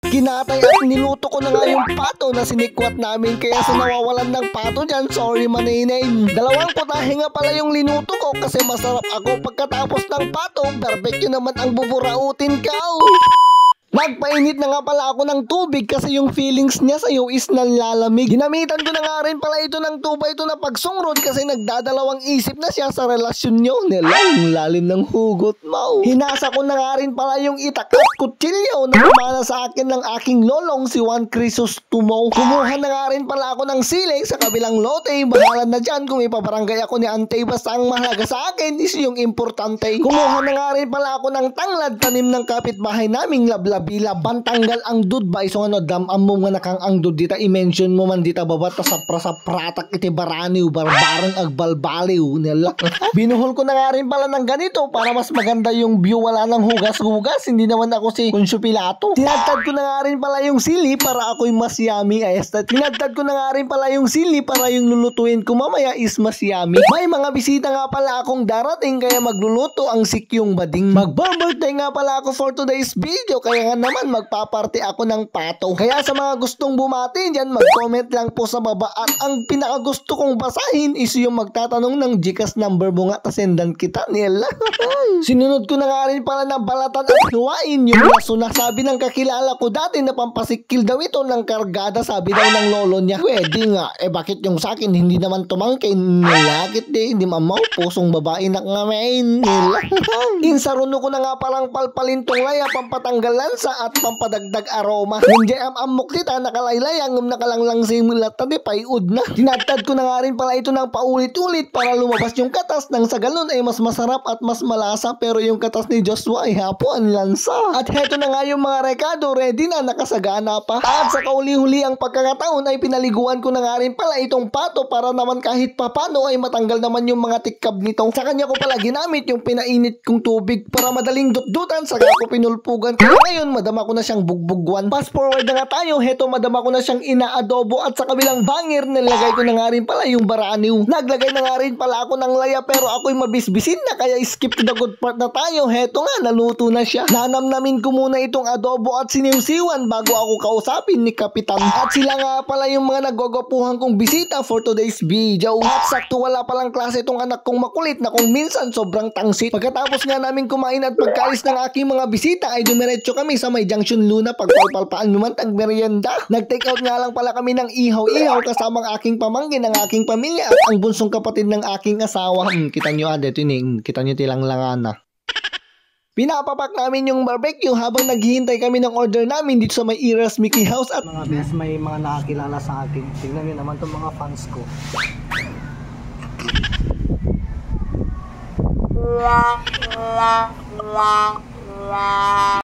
Kinatay at niluto ko na nga yung pato na sinikwat namin, kaya sa nawawalan ng pato dyan, sorry maninay. Dalawang putahe nga pala yung linuto ko kasi masarap ako pagkatapos ng pato. Barbecue naman ang buburautin ka. Nagpainit na nga pala ako ng tubig kasi yung feelings niya sa'yo is nanlalamig. Ginamitan ko na nga rin pala ito ng 2x2 na pagsungrod kasi nagdadalawang isip na siya sa relasyon nyo. Nilang lalim ng hugot mo. Hinasa ko na nga rin pala yung itak at kutsilyo na kumana sa akin ng aking lolong si Juan Crisostomo. Kumuha na nga rin pala ako ng sili sa kabilang lote. Bahala na dyan kung ipabarangay ako ni Antay, basta ang mahalaga sa akin is yung importante. Kumuha na nga rin pala ako ng tanglad, tanim ng kapitbahay naming Bilaban tanggal ang dud ba iso ano damam mo nga nakang ang dud dita i-mention mo man dita babata sa pratak iti baraniw barbarang agbalbaliw nila. Binuhol ko na nga rin pala ng ganito para mas maganda yung view, wala nang hugas-hugas, hindi naman ako si Poncio Pilato. Tinagtad ko na nga rin pala yung sili para ako'y mas yummy. Tinagtad ko na nga rin pala yung sili para yung lulutuin ko mamaya is mas yummy. May mga bisita nga pala akong darating kaya magluluto ang sikyong bading. Mag-birthday nga pala ako for today's video kaya nga naman magpaparte ako ng pato. Kaya sa mga gustong bumati dyan, mag-comment lang po sa baba at ang pinakagusto kong basahin is yung magtatanong ng GCash number mo nga tasendan kita nila. Sinunod ko na nga rin pala ng balatan at hiwain yung laso na sabi ng kakilala ko dati na pampasikil daw ito ng kargada, sabi daw ng lolo niya. Pwede nga, bakit yung sakin hindi naman tumangkin nila? Kit hindi mamaw, pusong babae na ngamain nila. Insaruno ko na nga palang palpalintong laya pampatanggalan at pampadagdag aroma. Hindi amok kita nakalaylayang nakalanglang simulat tadi paiud na. Tinatad ko na nga rin pala ito ng paulit-ulit para lumabas yung katas nang sa ganun ay mas masarap at mas malasa, pero yung katas ni Joshua ay hapuan lansa. At heto na nga yung mga rekado, ready na, nakasagana pa. At sa kauli-huli ang pagkakataon ay pinaliguan ko na nga rin pala itong pato para naman kahit papano ay matanggal naman yung mga tikkab nito. Sa kanya ko pala ginamit yung pinainit kong tubig para madaling dutdutan, saka ko pinulpugan. Kaya ngayon madama ko na siyang bugbugwan. Fast forward na nga tayo, heto madama ko na siyang inaadobo at sa kabilang bangir nilagay ko na nga rin pala yung baraniw. Naglagay na nga rin pala ako ng laya pero ako'y mabisbisin na kaya skip to the good part na tayo. Heto nga, naluto na siya. Nanamnamin ko muna itong adobo at siniwsiwan bago ako kausapin ni Kapitan. At sila nga pala yung mga naggogopuhan kong bisita for today's video. At sakto wala palang klase itong anak kong makulit na kung minsan sobrang tangsit. Pagkatapos nga namin kumain at pagkaalis ng aking mga bisita ay dumiretso kami sa may Junction Luna pagpalpalpaan naman ang merienda. Nag-take out nga lang pala kami ng ihaw-ihaw kasamang aking pamangkin, ang aking pamilya at ang bunsong kapatid ng aking asawa. Kita nyo dito yun, kita nyo tilang langana. Pinapapak namin yung barbecue habang naghihintay kami ng order namin dito sa may Iras Mickey House. At mga best, may mga nakakilala sa akin. Tingnan nyo naman itong mga fans ko.